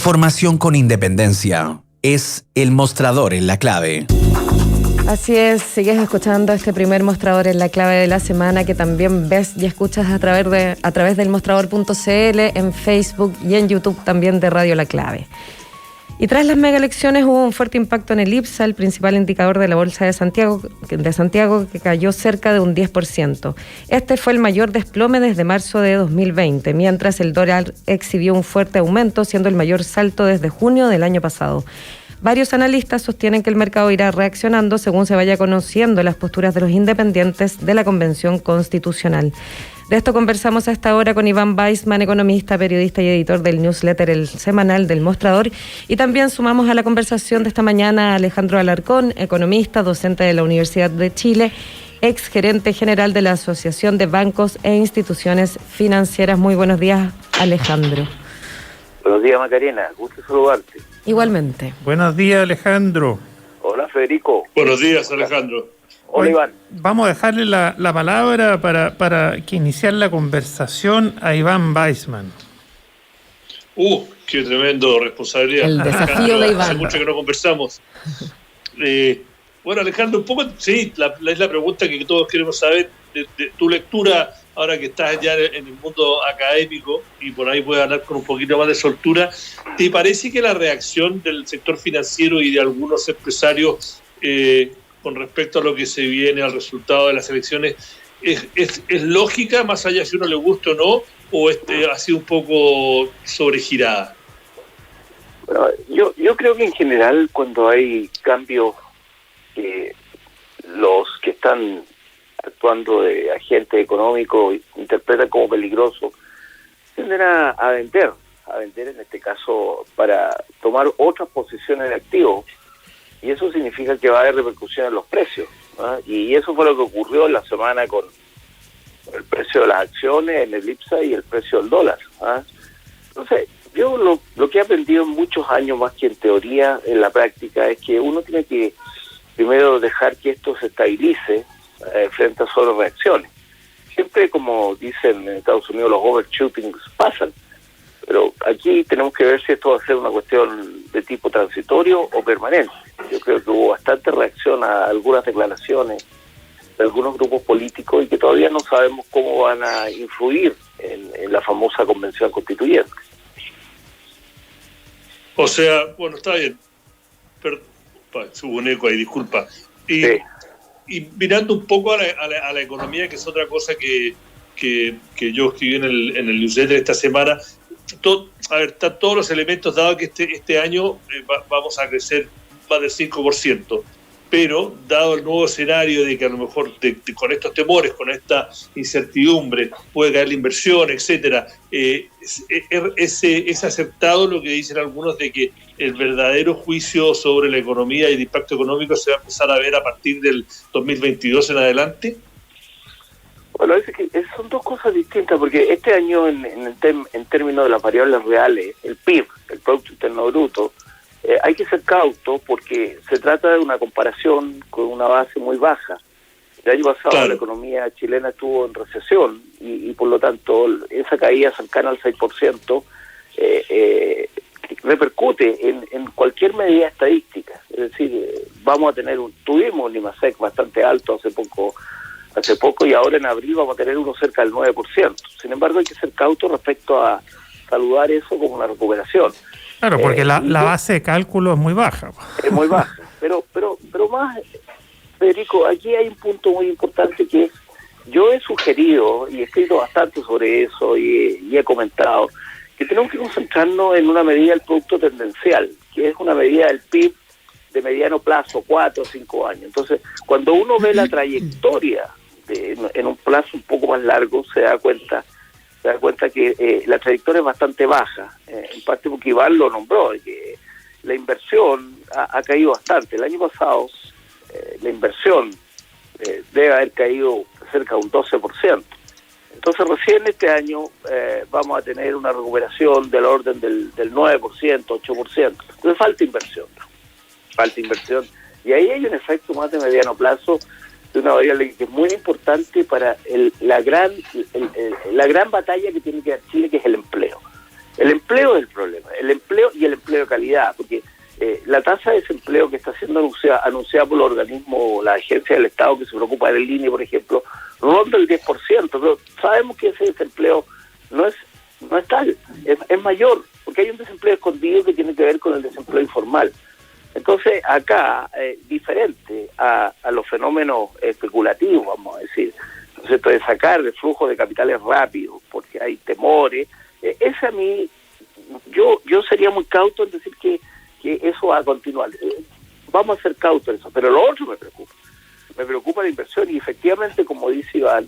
Formación con independencia. Es el mostrador en la clave. Así es, sigues escuchando este primer mostrador en la clave de la semana, que también ves y escuchas a través del mostrador.cl, en Facebook y en YouTube también de Radio La Clave. Y tras las mega elecciones hubo un fuerte impacto en el IPSA, el principal indicador de la Bolsa de Santiago, que cayó cerca de un 10%. Este fue el mayor desplome desde marzo de 2020, mientras el dólar exhibió un fuerte aumento, siendo el mayor salto desde junio del año pasado. Varios analistas sostienen que el mercado irá reaccionando según se vaya conociendo las posturas de los independientes de la Convención Constitucional. De esto conversamos a esta hora con Iván Weissman, economista, periodista y editor del newsletter El Semanal del Mostrador. Y también sumamos a la conversación de esta mañana a Alejandro Alarcón, economista, docente de la Universidad de Chile, ex gerente general de la Asociación de Bancos e Instituciones Financieras. Muy buenos días, Alejandro. Buenos días, Macarena. Gusto saludarte. Igualmente. Buenos días, Alejandro. Hola, Federico. Buenos días, Alejandro. Hola, Iván. Vamos a dejarle la palabra para que iniciar la conversación a Iván Weissman. Qué tremendo responsabilidad. El desafío de Iván. Hace mucho que no conversamos. Bueno, Alejandro, un poco, sí, es la pregunta que todos queremos saber de tu lectura, ahora que estás ya en el mundo académico y por ahí puedes hablar con un poquito más de soltura. ¿Te parece que la reacción del sector financiero y de algunos empresarios con respecto a lo que se viene al resultado de las elecciones es lógica, más allá si uno le gusta o no, o ha sido un poco sobregirada? Bueno, yo creo que en general cuando hay cambios, los que están actuando de agente económico interpretan como peligroso, tienden a vender en este caso para tomar otras posiciones de activos, y eso significa que va a haber repercusión en los precios, ¿no? Y eso fue lo que ocurrió en la semana con el precio de las acciones en el IPSA y el precio del dólar, ¿no? Entonces, yo lo que he aprendido en muchos años, más que en teoría, en la práctica, es que uno tiene que primero dejar que esto se estabilice frente a solo reacciones. Siempre, como dicen en Estados Unidos, los overshootings pasan, pero aquí tenemos que ver si esto va a ser una cuestión de tipo transitorio o permanente. Yo creo que hubo bastante reacción a algunas declaraciones de algunos grupos políticos y que todavía no sabemos cómo van a influir en la famosa convención constituyente. O sea, bueno, está bien. Hubo un eco ahí, disculpa. Sí. Y mirando un poco a la economía, que es otra cosa que yo escribí en el newsletter esta semana, están todos los elementos dados que este año vamos a crecer más del 5%, pero dado el nuevo escenario de que a lo mejor con estos temores, con esta incertidumbre, puede caer la inversión, etcétera, es aceptado lo que dicen algunos de que el verdadero juicio sobre la economía y el impacto económico se va a empezar a ver a partir del 2022 en adelante. Bueno, son dos cosas distintas, porque este año en términos de las variables reales, el PIB, el Producto Interno Bruto, hay que ser cauto porque se trata de una comparación con una base muy baja. El año pasado claro, la economía chilena estuvo en recesión y por lo tanto esa caída cercana al 6% repercute en cualquier medida estadística. Es decir, tuvimos un IMASEC bastante alto hace poco y ahora en abril vamos a tener uno cerca del 9%. Sin embargo, hay que ser cauto respecto a saludar eso como una recuperación. Claro, porque la base de cálculo es muy baja. Es muy baja, pero más, Federico, aquí hay un punto muy importante que es, yo he sugerido y he escrito bastante sobre eso y he comentado que tenemos que concentrarnos en una medida del producto tendencial, que es una medida del PIB de mediano plazo, 4 o 5 años. Entonces, cuando uno ve la trayectoria en un plazo un poco más largo, se da cuenta que la trayectoria es bastante baja, en parte porque Iván lo nombró, que la inversión ha caído bastante. El año pasado la inversión debe haber caído cerca de un 12%. Entonces recién este año vamos a tener una recuperación del orden del 9%, 8%. Entonces falta inversión. Y ahí hay un efecto más de mediano plazo de una variable que es muy importante para la gran batalla que tiene que dar Chile, que es el empleo. El empleo es el problema, el empleo y el empleo de calidad, porque la tasa de desempleo que está siendo anunciada por los organismos, la agencia del Estado que se preocupa del INE, por ejemplo, ronda el 10%, pero sabemos que ese desempleo no es tal, es mayor, porque hay un desempleo escondido que tiene que ver con el desempleo informal. Entonces, acá, diferente a los fenómenos especulativos, vamos a decir, entonces, de sacar el flujo de capitales rápido, porque hay temores, ese a mí, yo sería muy cauto en decir que eso va a continuar. Vamos a ser cautos en eso, pero lo otro me preocupa la inversión, y efectivamente, como dice Iván,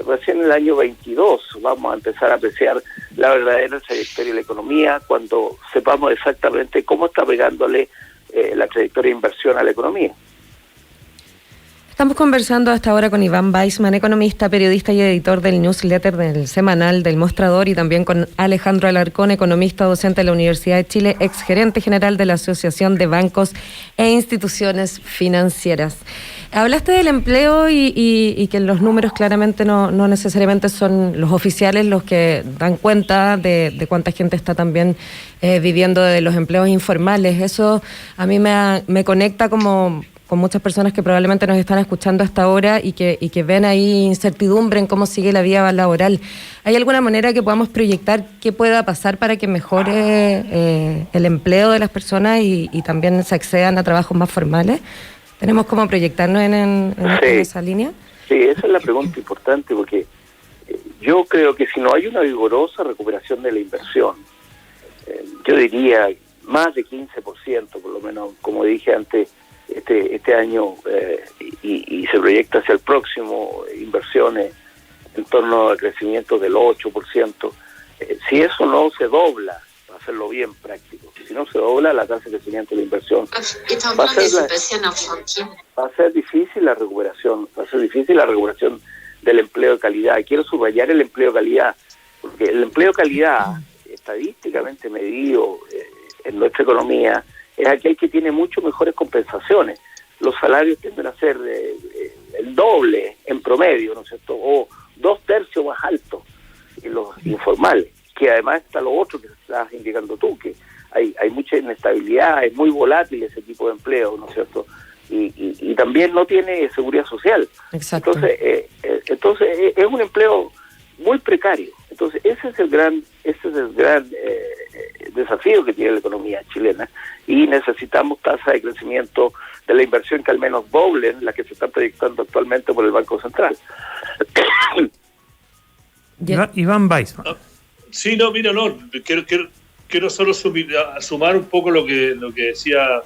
recién en el año 22 vamos a empezar a apreciar la verdadera trayectoria de la economía cuando sepamos exactamente cómo está pegándole la trayectoria de inversión a la economía. Estamos conversando hasta ahora con Iván Weissman, economista, periodista y editor del newsletter del semanal del Mostrador, y también con Alejandro Alarcón, economista docente de la Universidad de Chile, exgerente general de la Asociación de Bancos e Instituciones Financieras. Hablaste del empleo y que los números claramente no necesariamente son los oficiales los que dan cuenta de cuánta gente está también viviendo de los empleos informales. Eso a mí me conecta con muchas personas que probablemente nos están escuchando hasta ahora y que ven ahí incertidumbre en cómo sigue la vida laboral. ¿Hay alguna manera que podamos proyectar qué pueda pasar para que mejore el empleo de las personas y también se accedan a trabajos más formales? ¿Tenemos cómo proyectarnos en esa línea? Sí, esa es la pregunta importante, porque yo creo que si no hay una vigorosa recuperación de la inversión, yo diría más de 15%, por lo menos, como dije antes, este año y se proyecta hacia el próximo inversiones en torno al crecimiento del 8%. Si eso no se dobla, para hacerlo bien práctico, si no se dobla la tasa de crecimiento de la inversión, va a ser difícil la recuperación, del empleo de calidad. Y quiero subrayar el empleo de calidad, porque el empleo de calidad, estadísticamente medido en nuestra economía, es aquel que tiene mucho mejores compensaciones. Los salarios tienden a ser el doble en promedio, ¿no es cierto? O 2/3 más altos en los informales, que además está lo otro que estás indicando tú, que hay mucha inestabilidad, es muy volátil ese tipo de empleo, ¿no es cierto? Y también no tiene seguridad social. Exacto. Entonces es un empleo muy precario. Entonces ese es el gran desafío que tiene la economía chilena, y necesitamos tasas de crecimiento de la inversión que al menos doblen las que se están proyectando actualmente por el Banco Central. Iván Weissman. Sí, no, mira, no, quiero solo sumar un poco lo que decía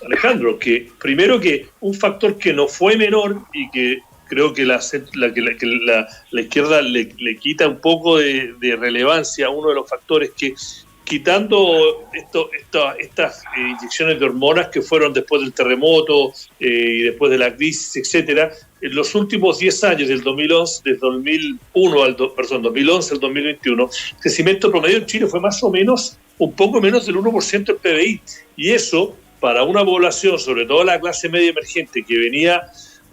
Alejandro, que primero que un factor que no fue menor y que creo que la izquierda le quita un poco de relevancia a uno de los factores, que quitando estas inyecciones de hormonas que fueron después del terremoto y después de la crisis, etcétera, en los últimos 10 años, del 2011 al 2021, el crecimiento promedio en Chile fue más o menos, un poco menos del 1% del PBI. Y eso, para una población, sobre todo la clase media emergente, que venía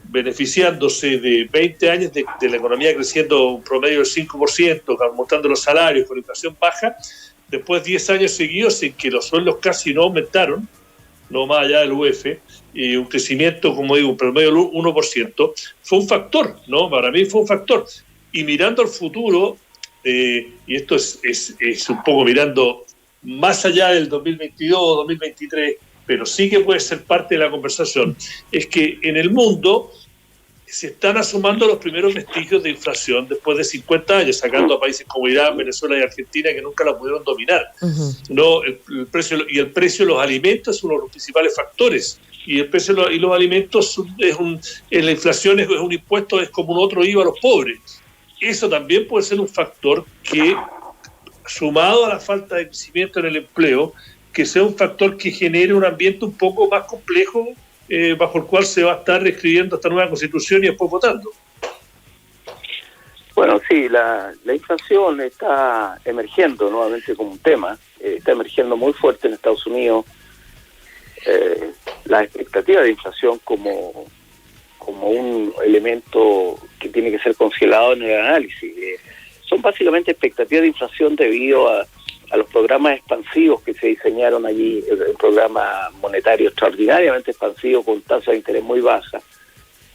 beneficiándose de 20 años de la economía creciendo un promedio del 5%, aumentando los salarios con inflación baja, después 10 años seguidos en que los sueldos casi no aumentaron, no más allá del UF, y un crecimiento, como digo, un promedio del 1%, fue un factor, ¿no? Para mí fue un factor. Y mirando al futuro, y esto es un poco mirando más allá del 2022 o 2023, pero sí que puede ser parte de la conversación, es que en el mundo se están asomando los primeros vestigios de inflación después de 50 años, sacando a países como Irán, Venezuela y Argentina, que nunca la pudieron dominar. Uh-huh. ¿No? El precio de los alimentos es uno de los principales factores, y el precio de los alimentos en la inflación es un impuesto, es como un otro IVA a los pobres. Eso también puede ser un factor que, sumado a la falta de crecimiento en el empleo, que sea un factor que genere un ambiente un poco más complejo bajo el cual se va a estar reescribiendo esta nueva constitución y después votando. Bueno, sí, la inflación está emergiendo nuevamente como un tema, está emergiendo muy fuerte en Estados Unidos. La expectativa de inflación como un elemento que tiene que ser considerado en el análisis. Son básicamente expectativas de inflación debido a a los programas expansivos que se diseñaron allí, el programa monetario extraordinariamente expansivo con tasa de interés muy baja,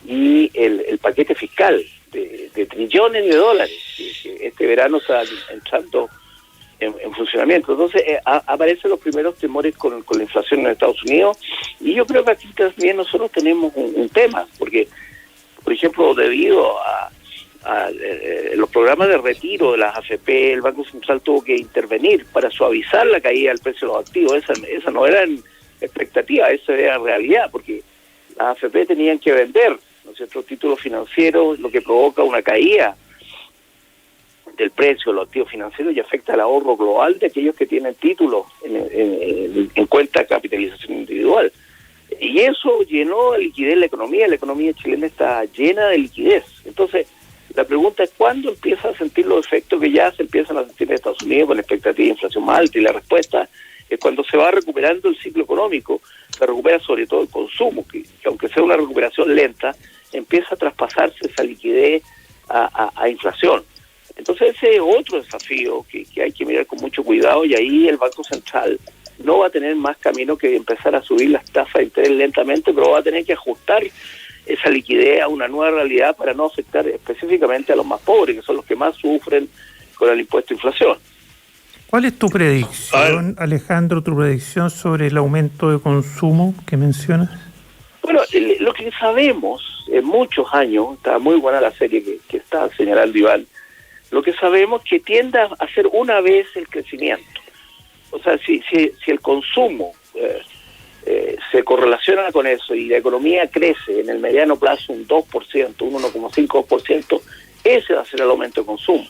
y el paquete fiscal de trillones de dólares que este verano está entrando en funcionamiento. Entonces aparecen los primeros temores con la inflación en Estados Unidos, y yo creo que aquí también nosotros tenemos un tema, porque, por ejemplo, debido a los programas de retiro de las AFP, el Banco Central tuvo que intervenir para suavizar la caída del precio de los activos. Esa no era expectativa, esa era realidad, porque las AFP tenían que vender, ¿no es cierto?, títulos financieros, lo que provoca una caída del precio de los activos financieros y afecta al ahorro global de aquellos que tienen títulos en cuenta de capitalización individual. Y eso llenó de liquidez la economía chilena está llena de liquidez. Entonces, la pregunta es ¿cuándo empieza a sentir los efectos que ya se empiezan a sentir en Estados Unidos con expectativa de inflación más alta? Y la respuesta es cuando se va recuperando el ciclo económico, se recupera sobre todo el consumo, que aunque sea una recuperación lenta, empieza a traspasarse esa liquidez a inflación. Entonces ese es otro desafío que hay que mirar con mucho cuidado, y ahí el Banco Central no va a tener más camino que empezar a subir las tasas de interés lentamente, pero va a tener que ajustar esa liquidez a una nueva realidad para no afectar específicamente a los más pobres, que son los que más sufren con el impuesto de inflación. ¿Cuál es tu predicción, Alejandro, tu predicción sobre el aumento de consumo que mencionas? Bueno, lo que sabemos en muchos años, está muy buena la serie que está señalando Iván, lo que sabemos es que tiende a hacer una vez el crecimiento. O sea, si el consumo se correlaciona con eso y la economía crece en el mediano plazo un 2%, un 1,5%, ese va a ser el aumento de consumo.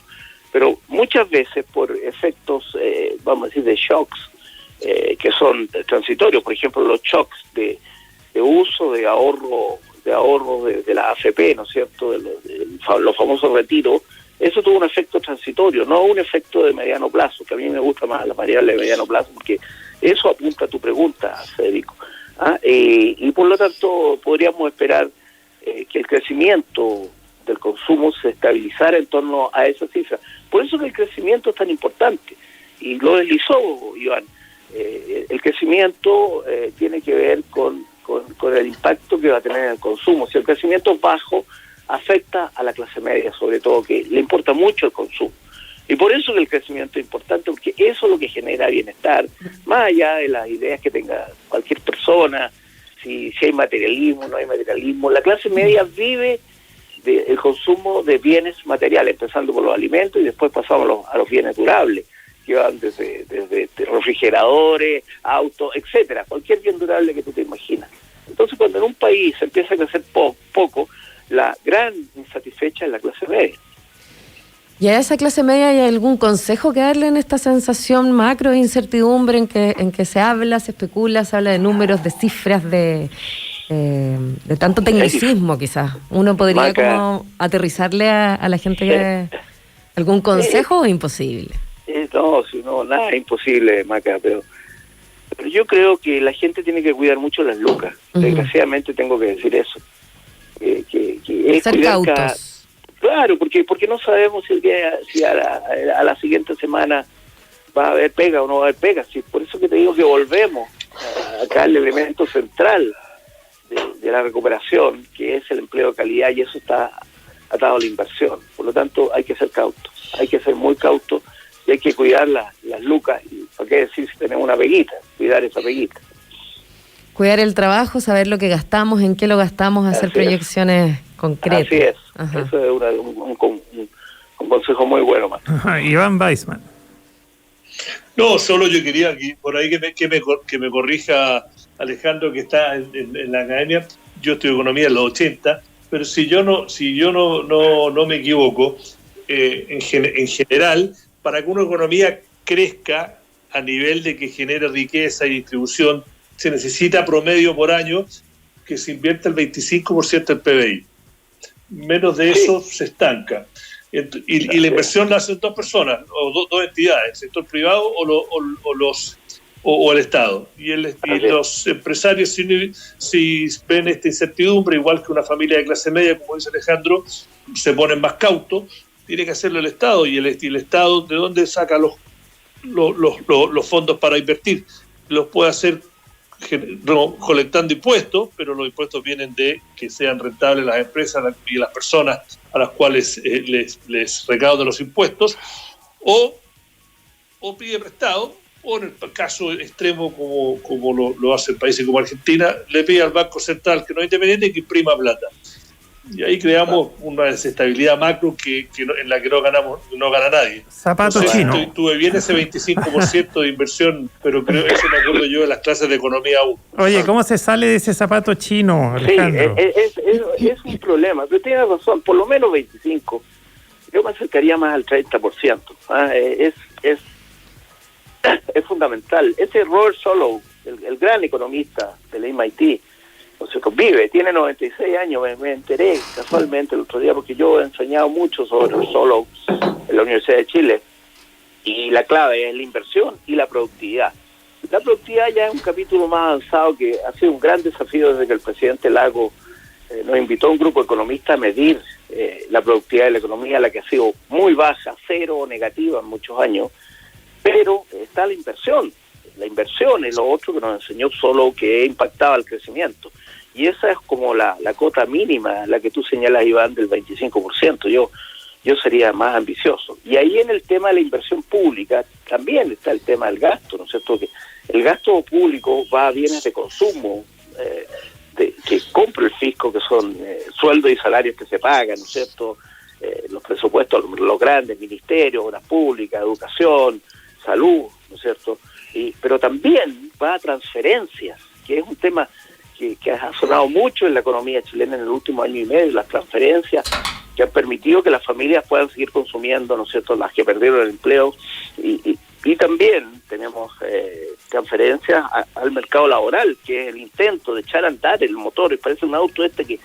Pero muchas veces por efectos, vamos a decir, de shocks, que son transitorios, por ejemplo, los shocks de uso de ahorro de la AFP, ¿no es cierto?, de los famosos retiros, eso tuvo un efecto transitorio, no un efecto de mediano plazo, que a mí me gusta más la variable de mediano plazo, porque eso apunta a tu pregunta, Federico. Y por lo tanto podríamos esperar que el crecimiento del consumo se estabilizara en torno a esa cifra. Por eso que el crecimiento es tan importante, y lo deslizó Iván. El crecimiento tiene que ver con el impacto que va a tener en el consumo. Si el crecimiento es bajo, afecta a la clase media, sobre todo, que le importa mucho el consumo. Y por eso que el crecimiento es importante, porque eso es lo que genera bienestar, más allá de las ideas que tenga cualquier persona, si hay materialismo, no hay materialismo. La clase media vive del consumo de bienes materiales, empezando por los alimentos y después pasamos a los bienes durables, que van desde refrigeradores, autos, etcétera, cualquier bien durable que tú te imaginas. Entonces, cuando en un país se empieza a crecer poco, la gran insatisfecha es la clase media. ¿Y a esa clase media hay algún consejo que darle en esta sensación macro de incertidumbre en que se habla, se especula, se habla de números, de cifras, de tanto tecnicismo quizás? ¿Uno podría como aterrizarle a la gente algún consejo o imposible? No, nada es imposible, Maca, pero yo creo que la gente tiene que cuidar mucho las lucas. Desgraciadamente tengo que decir eso. Que es ser cautos. Claro, porque no sabemos si a la siguiente semana va a haber pega o no va a haber pega. Por eso que te digo que volvemos acá al elemento central de la recuperación, que es el empleo de calidad, y eso está atado a la inversión. Por lo tanto, hay que ser cautos, hay que ser muy cautos, y hay que cuidar las lucas. Y ¿para qué decir si tenemos una peguita? Cuidar esa peguita. Cuidar el trabajo, saber lo que gastamos, en qué lo gastamos, hacer proyecciones concretas. Así es. Ajá. Eso es un consejo muy bueno, man. Iván Weissman. No, solo yo quería que por ahí que me corrija Alejandro, que está en la academia. Yo estudio economía en los 80, pero si yo no me equivoco, en general, para que una economía crezca a nivel de que genere riqueza y distribución, se necesita promedio por año que se invierta el 25% del PBI. Menos de eso se estanca. Y la inversión la hacen dos personas, o dos entidades, el sector privado o el Estado. Y los empresarios, si ven esta incertidumbre, igual que una familia de clase media, como dice Alejandro, se ponen más cautos, tiene que hacerlo el Estado. Y el Estado, ¿de dónde saca los fondos para invertir. Los puede hacer no colectando impuestos, pero los impuestos vienen de que sean rentables las empresas y las personas a las cuales les recaudan los impuestos, o pide prestado, o en el caso extremo, como lo hacen países como Argentina, le pide al Banco Central, que no es independiente, que imprima plata. Y ahí creamos una desestabilidad macro en la que no gana nadie. Zapato chino. Tuve bien ese 25% de inversión, pero creo eso me acuerdo yo de las clases de economía 1. Oye, ¿cómo se sale de ese zapato chino, Alejandro? Sí, es un problema, pero tienes razón, por lo menos 25%. Yo me acercaría más al 30%. Es fundamental. Ese Robert Solow, el gran economista del MIT, tiene 96 años, me enteré casualmente el otro día, porque yo he enseñado mucho sobre el Solow en la Universidad de Chile, y la clave es la inversión y la productividad. La productividad ya es un capítulo más avanzado que ha sido un gran desafío desde que el presidente Lago nos invitó a un grupo de economistas a medir la productividad de la economía, la que ha sido muy baja, cero o negativa en muchos años, pero está la inversión es lo otro que nos enseñó Solow, que impactaba el crecimiento. Y esa es como la cota mínima, la que tú señalas, Iván, del 25%. Yo sería más ambicioso. Y ahí en el tema de la inversión pública también está el tema del gasto, ¿no es cierto? Que el gasto público va a bienes de consumo que compra el fisco, que son sueldos y salarios que se pagan, ¿no es cierto? Los presupuestos, los grandes ministerios, obras públicas, educación, salud, ¿no es cierto? Pero también va a transferencias, que es un tema que ha sonado mucho en la economía chilena en el último año y medio, las transferencias que han permitido que las familias puedan seguir consumiendo, ¿no es cierto?, las que perdieron el empleo, y también tenemos transferencias al mercado laboral, que es el intento de echar a andar el motor. Y parece un auto que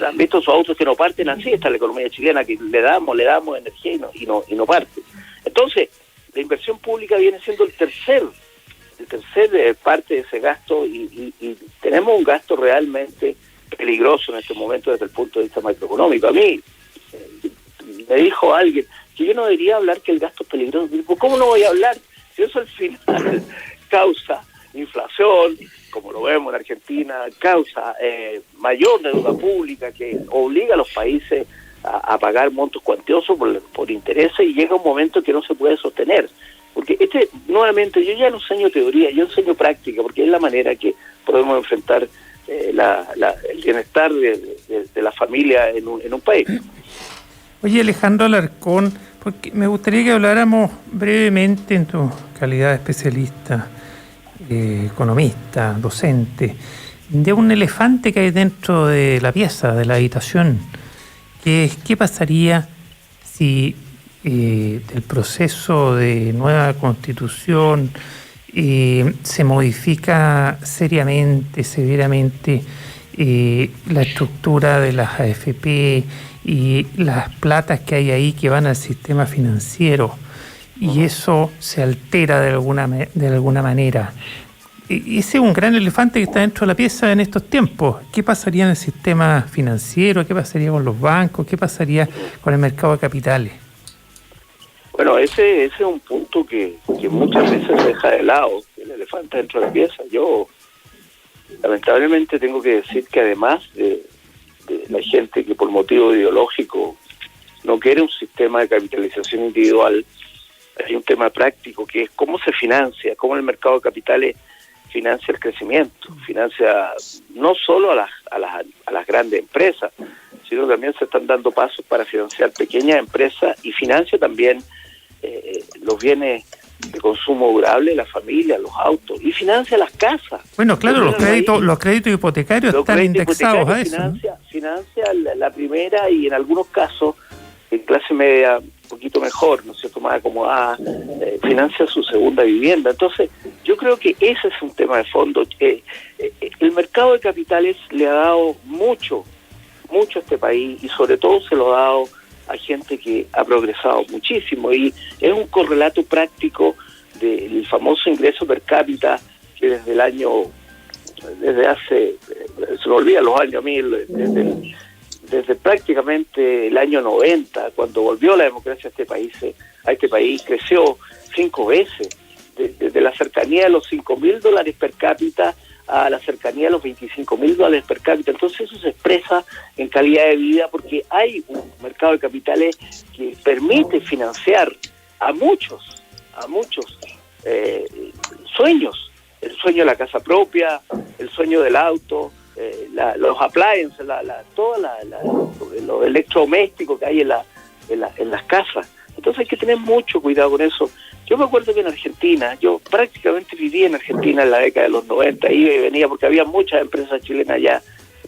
han visto esos autos que no parten, así está la economía chilena, que le damos energía y no parte. Entonces, la inversión pública viene siendo el tercer parte de ese gasto, y tenemos un gasto realmente peligroso en este momento desde el punto de vista macroeconómico. A mí me dijo alguien que yo no debería hablar que el gasto es peligroso. ¿Cómo no voy a hablar? Si eso al final causa inflación, como lo vemos en Argentina, causa mayor deuda pública que obliga a los países a pagar montos cuantiosos por intereses, y llega un momento que no se puede sostener. Porque nuevamente, yo ya no enseño teoría, yo enseño práctica, porque es la manera que podemos enfrentar el bienestar de la familia en un país. Oye, Alejandro Alarcón, porque me gustaría que habláramos brevemente, en tu calidad de especialista, economista, docente, de un elefante que hay dentro de la pieza, de la habitación, que es ¿qué pasaría si el proceso de nueva constitución se modifica severamente la estructura de las AFP y las platas que hay ahí que van al sistema financiero, y eso se altera de alguna manera? Ese es un gran elefante que está dentro de la pieza en estos tiempos. ¿Qué pasaría en el sistema financiero? ¿Qué pasaría con los bancos? ¿Qué pasaría con el mercado de capitales? Bueno, ese es un punto que muchas veces se deja de lado, el elefante dentro de la pieza. Yo, lamentablemente, tengo que decir que además de la gente que por motivo ideológico no quiere un sistema de capitalización individual, hay un tema práctico que es cómo se financia, cómo el mercado de capitales financia el crecimiento, financia no solo a las grandes empresas, sino también se están dando pasos para financiar pequeñas empresas, y financia también los bienes de consumo durable, las familias, los autos, y financia las casas. Bueno, claro, los créditos hipotecarios están indexados a eso. Financia la primera, y en algunos casos, en clase media un poquito mejor, ¿no es cierto?, más acomodada, financia su segunda vivienda. Entonces, yo creo que ese es un tema de fondo. El mercado de capitales le ha dado mucho a este país, y sobre todo se lo ha dado a gente que ha progresado muchísimo, y es un correlato práctico del famoso ingreso per cápita que desde hace, se me olvida los años 1000, desde prácticamente el año 90, cuando volvió la democracia a este país, a este país creció 5 veces, desde la cercanía de los $5.000 per cápita a la cercanía de los $25.000 per cápita. Entonces eso se expresa en calidad de vida porque hay un mercado de capitales que permite financiar a muchos sueños, el sueño de la casa propia, el sueño del auto, los appliances, todo lo electrodoméstico que hay en las casas. Entonces hay que tener mucho cuidado con eso. Yo me acuerdo que en Argentina, yo prácticamente viví en Argentina en la década de los 90, iba y venía porque había muchas empresas chilenas allá,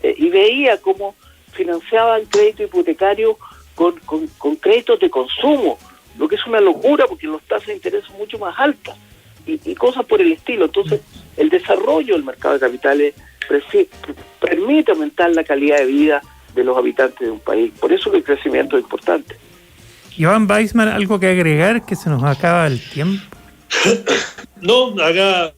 y veía cómo financiaban crédito hipotecario con créditos de consumo, lo que es una locura porque las tasas de interés son mucho más altas y cosas por el estilo. Entonces el desarrollo del mercado de capitales permite aumentar la calidad de vida de los habitantes de un país. Por eso que el crecimiento es importante. Iván Weissman, ¿algo que agregar, que se nos acaba el tiempo? No, acá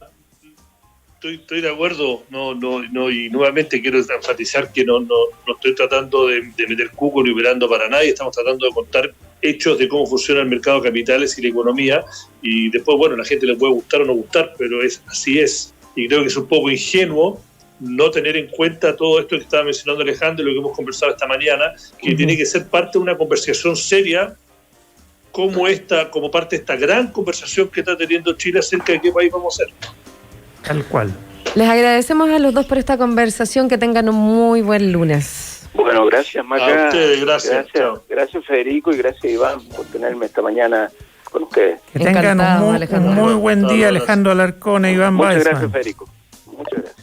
estoy de acuerdo, no, y nuevamente quiero enfatizar que no estoy tratando de meter cuco ni operando para nadie, estamos tratando de contar hechos de cómo funciona el mercado de capitales y la economía, y después, bueno, a la gente le puede gustar o no gustar, pero así es, y creo que es un poco ingenuo no tener en cuenta todo esto que estaba mencionando Alejandro y lo que hemos conversado esta mañana, que tiene que ser parte de una conversación seria como parte de esta gran conversación que está teniendo Chile acerca de qué país vamos a ser. Tal cual. Les agradecemos a los dos por esta conversación, que tengan un muy buen lunes. Bueno, gracias Maca. A ustedes, gracias. Gracias Federico y gracias Iván por tenerme esta mañana con ustedes. Que tengan un muy buen día, Alejandro Alarcón e Iván Weissman. Muchas gracias Federico. Muchas gracias.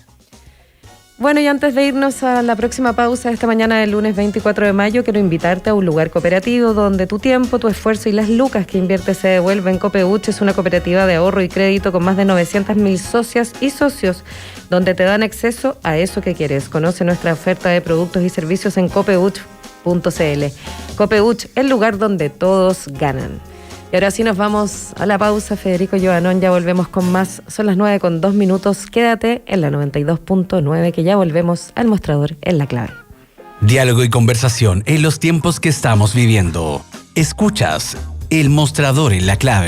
Bueno, y antes de irnos a la próxima pausa esta mañana del lunes 24 de mayo, quiero invitarte a un lugar cooperativo donde tu tiempo, tu esfuerzo y las lucas que inviertes se devuelven. Copeuch es una cooperativa de ahorro y crédito con más de 900.000 socias y socios, donde te dan acceso a eso que quieres. Conoce nuestra oferta de productos y servicios en copeuch.cl. Copeuch, el lugar donde todos ganan. Y ahora sí nos vamos a la pausa. Federico Giovannone, ya volvemos con más. Son las 9:02. Quédate en la 92.9, que ya volvemos al mostrador en la clave. Diálogo y conversación en los tiempos que estamos viviendo. Escuchas El Mostrador en la Clave.